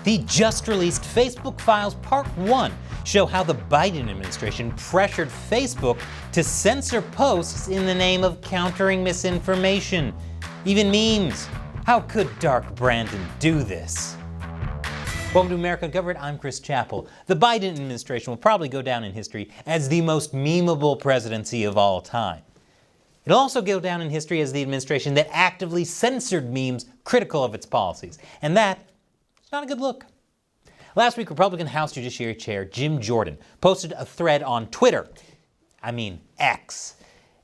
The just-released Facebook Files Part 1 show how the Biden administration pressured Facebook to censor posts in the name of countering misinformation. Even memes. How could Dark Brandon do this? Welcome to America Uncovered. I'm Chris Chappell. The Biden administration will probably go down in history as the most memeable presidency of all time. It'll also go down in history as the administration that actively censored memes critical of its policies. And that is not a good look. Last week, Republican House Judiciary Chair Jim Jordan posted a thread on Twitter, X,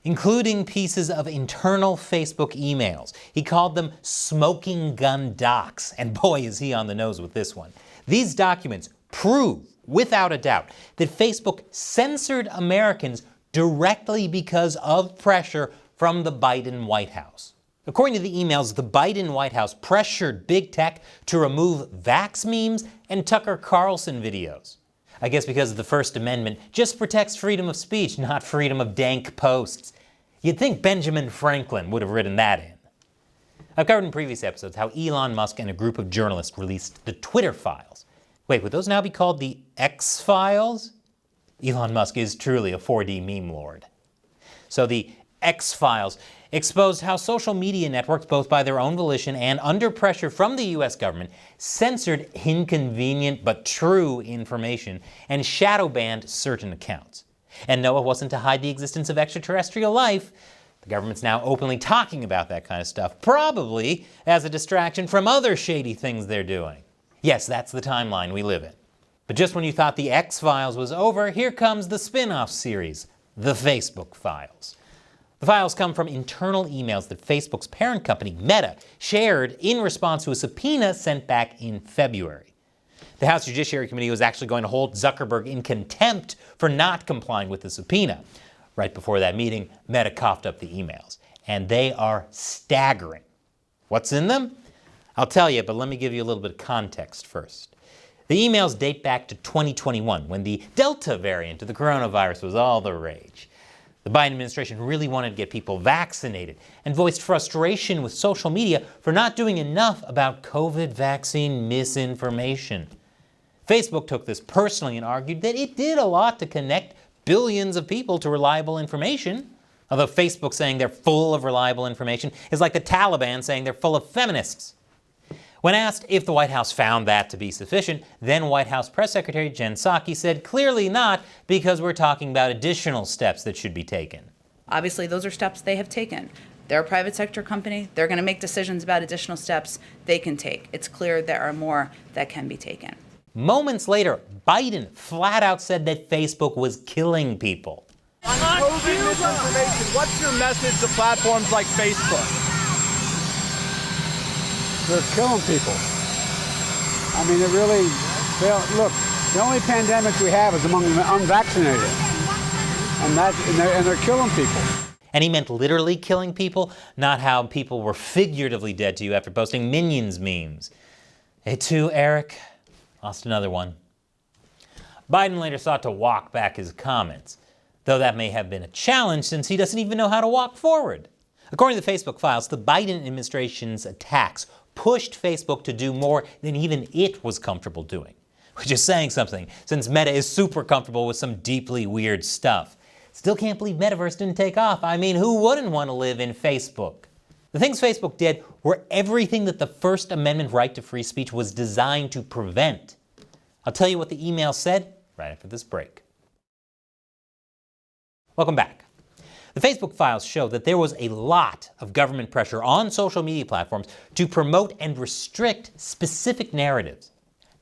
including pieces of internal Facebook emails. He called them smoking gun docs, and boy is he on the nose with this one. These documents prove, without a doubt, that Facebook censored Americans directly because of pressure from the Biden White House. According to the emails, the Biden White House pressured big tech to remove vax memes and Tucker Carlson videos. I guess because the First Amendment just protects freedom of speech, not freedom of dank posts. You'd think Benjamin Franklin would have written that in. I've covered in previous episodes how Elon Musk and a group of journalists released the Twitter files. Wait, would those now be called the X-Files? Elon Musk is truly a 4D meme lord. So the X-Files exposed how social media networks, both by their own volition and under pressure from the US government, censored inconvenient but true information and shadow banned certain accounts. And no, it wasn't to hide the existence of extraterrestrial life. The government's now openly talking about that kind of stuff, probably as a distraction from other shady things they're doing. Yes, that's the timeline we live in. But just when you thought the X-Files was over, here comes the spin-off series, the Facebook Files. The files come from internal emails that Facebook's parent company, Meta, shared in response to a subpoena sent back in February. The House Judiciary Committee was actually going to hold Zuckerberg in contempt for not complying with the subpoena. Right before that meeting, Meta coughed up the emails, and they are staggering. What's in them? I'll tell you, but let me give you a little bit of context first. The emails date back to 2021, when the Delta variant of the coronavirus was all the rage. The Biden administration really wanted to get people vaccinated and voiced frustration with social media for not doing enough about COVID vaccine misinformation. Facebook took this personally and argued that it did a lot to connect billions of people to reliable information. Although Facebook saying they're full of reliable information is like the Taliban saying they're full of feminists. When asked if the White House found that to be sufficient, then White House Press Secretary Jen Psaki said clearly not, because we're talking about additional steps that should be taken. Obviously, those are steps they have taken. They're a private sector company. They're going to make decisions about additional steps they can take. It's clear there are more that can be taken. Moments later, Biden flat out said that Facebook was killing people. On COVID misinformation, what's your message to platforms like Facebook? They're killing people. I mean, look, the only pandemic we have is among the unvaccinated. And they're killing people. And he meant literally killing people, not how people were figuratively dead to you after posting Minions memes. Hey, too, Eric, lost another one. Biden later sought to walk back his comments, though that may have been a challenge since he doesn't even know how to walk forward. According to the Facebook Files, the Biden administration's attacks pushed Facebook to do more than even it was comfortable doing. Which is saying something, since Meta is super comfortable with some deeply weird stuff. Still can't believe Metaverse didn't take off. I mean, who wouldn't want to live in Facebook? The things Facebook did were everything that the First Amendment right to free speech was designed to prevent. I'll tell you what the email said right after this break. Welcome back. The Facebook Files show that there was a lot of government pressure on social media platforms to promote and restrict specific narratives.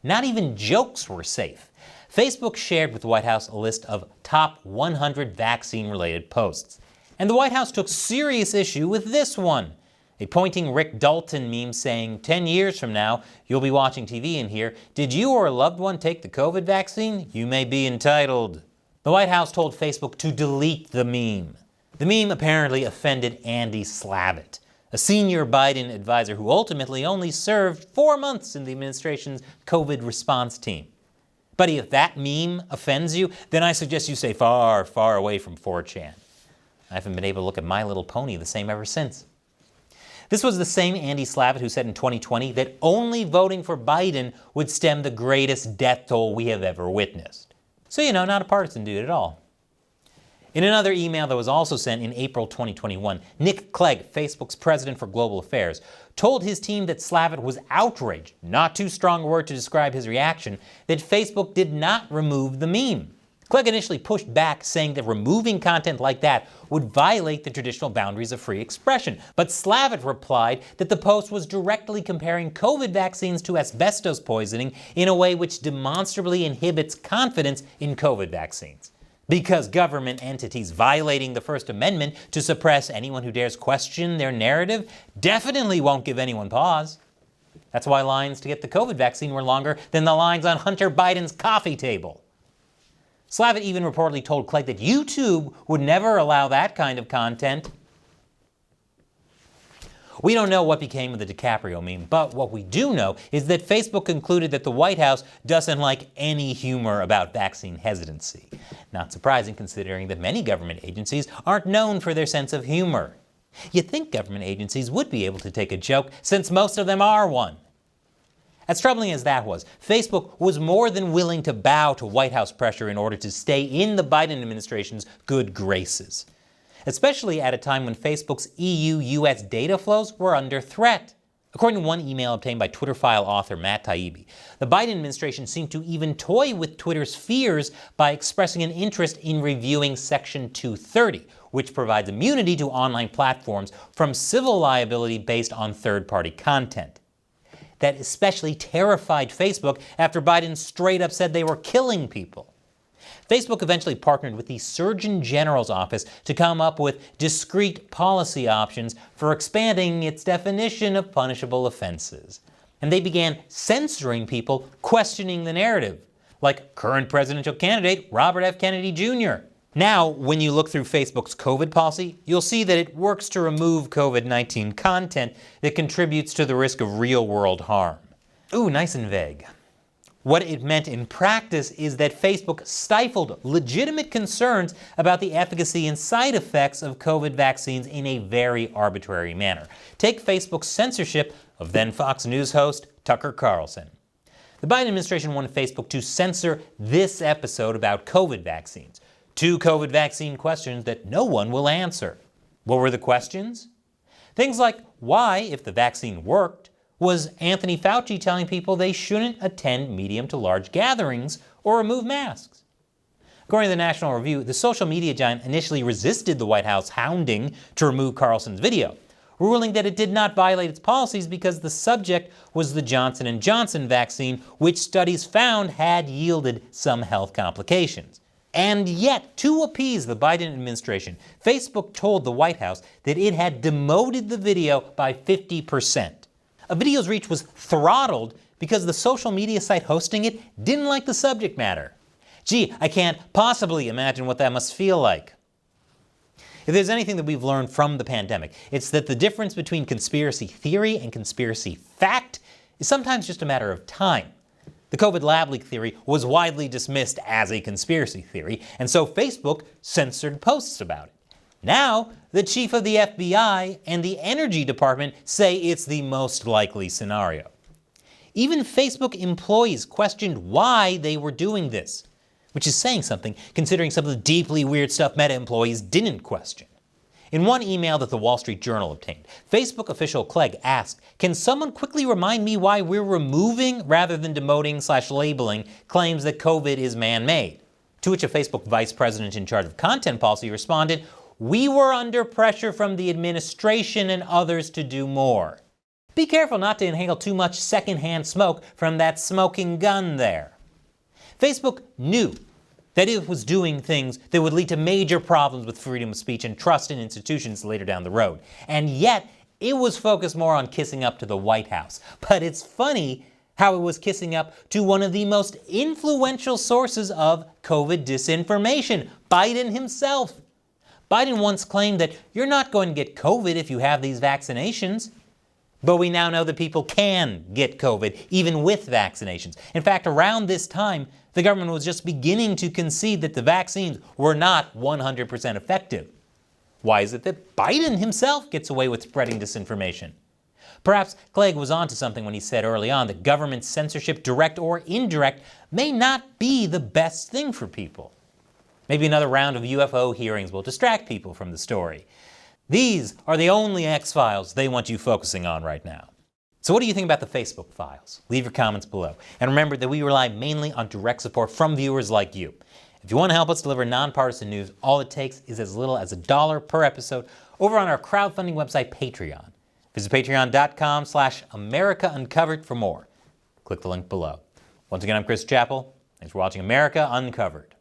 Not even jokes were safe. Facebook shared with the White House a list of top 100 vaccine-related posts. And the White House took serious issue with this one. A pointing Rick Dalton meme saying, 10 years from now, you'll be watching TV and hear, did you or a loved one take the COVID vaccine? You may be entitled. The White House told Facebook to delete the meme. The meme apparently offended Andy Slavitt, a senior Biden advisor who ultimately only served 4 months in the administration's COVID response team. Buddy, if that meme offends you, then I suggest you stay far, far away from 4chan. I haven't been able to look at My Little Pony the same ever since. This was the same Andy Slavitt who said in 2020 that only voting for Biden would stem the greatest death toll we have ever witnessed. So, not a partisan dude at all. In another email that was also sent in April 2021, Nick Clegg, Facebook's president for global affairs, told his team that Slavitt was outraged, not too strong a word to describe his reaction, that Facebook did not remove the meme. Clegg initially pushed back, saying that removing content like that would violate the traditional boundaries of free expression. But Slavitt replied that the post was directly comparing COVID vaccines to asbestos poisoning in a way which demonstrably inhibits confidence in COVID vaccines. Because government entities violating the First Amendment to suppress anyone who dares question their narrative definitely won't give anyone pause. That's why lines to get the COVID vaccine were longer than the lines on Hunter Biden's coffee table. Slavitt even reportedly told Clegg that YouTube would never allow that kind of content. We don't know what became of the DiCaprio meme, but what we do know is that Facebook concluded that the White House doesn't like any humor about vaccine hesitancy. Not surprising considering that many government agencies aren't known for their sense of humor. You'd think government agencies would be able to take a joke since most of them are one. As troubling as that was, Facebook was more than willing to bow to White House pressure in order to stay in the Biden administration's good graces, especially at a time when Facebook's EU-US data flows were under threat. According to one email obtained by Twitter file author Matt Taibbi, the Biden administration seemed to even toy with Twitter's fears by expressing an interest in reviewing Section 230, which provides immunity to online platforms from civil liability based on third-party content. That especially terrified Facebook after Biden straight up said they were killing people. Facebook eventually partnered with the Surgeon General's office to come up with discrete policy options for expanding its definition of punishable offenses. And they began censoring people questioning the narrative, like current presidential candidate Robert F. Kennedy Jr. Now, when you look through Facebook's COVID policy, you'll see that it works to remove COVID-19 content that contributes to the risk of real-world harm. Ooh, nice and vague. What it meant in practice is that Facebook stifled legitimate concerns about the efficacy and side effects of COVID vaccines in a very arbitrary manner. Take Facebook's censorship of then Fox News host Tucker Carlson. The Biden administration wanted Facebook to censor this episode about COVID vaccines. 2 COVID vaccine questions that no one will answer. What were the questions? Things like, why, if the vaccine worked, was Anthony Fauci telling people they shouldn't attend medium to large gatherings or remove masks? According to the National Review, the social media giant initially resisted the White House hounding to remove Carlson's video, ruling that it did not violate its policies because the subject was the Johnson & Johnson vaccine, which studies found had yielded some health complications. And yet, to appease the Biden administration, Facebook told the White House that it had demoted the video by 50%. A video's reach was throttled because the social media site hosting it didn't like the subject matter. Gee, I can't possibly imagine what that must feel like. If there's anything that we've learned from the pandemic, it's that the difference between conspiracy theory and conspiracy fact is sometimes just a matter of time. The COVID lab leak theory was widely dismissed as a conspiracy theory, and so Facebook censored posts about it. Now, the chief of the FBI and the Energy Department say it's the most likely scenario. Even Facebook employees questioned why they were doing this, which is saying something considering some of the deeply weird stuff Meta employees didn't question. In one email that the Wall Street Journal obtained, Facebook official Clegg asked, "Can someone quickly remind me why we're removing rather than demoting/labeling claims that COVID is man-made?" To which a Facebook vice president in charge of content policy responded, "We were under pressure from the administration and others to do more." Be careful not to inhale too much secondhand smoke from that smoking gun there. Facebook knew that it was doing things that would lead to major problems with freedom of speech and trust in institutions later down the road. And yet, it was focused more on kissing up to the White House. But it's funny how it was kissing up to one of the most influential sources of COVID disinformation, Biden himself. Biden once claimed that you're not going to get COVID if you have these vaccinations. But we now know that people can get COVID, even with vaccinations. In fact, around this time, the government was just beginning to concede that the vaccines were not 100% effective. Why is it that Biden himself gets away with spreading disinformation? Perhaps Clegg was onto something when he said early on that government censorship, direct or indirect, may not be the best thing for people. Maybe another round of UFO hearings will distract people from the story. These are the only X-Files they want you focusing on right now. So what do you think about the Facebook files? Leave your comments below. And remember that we rely mainly on direct support from viewers like you. If you want to help us deliver nonpartisan news, all it takes is as little as $1 per episode over on our crowdfunding website, Patreon. Visit patreon.com/America Uncovered for more. Click the link below. Once again, I'm Chris Chappell. Thanks for watching America Uncovered.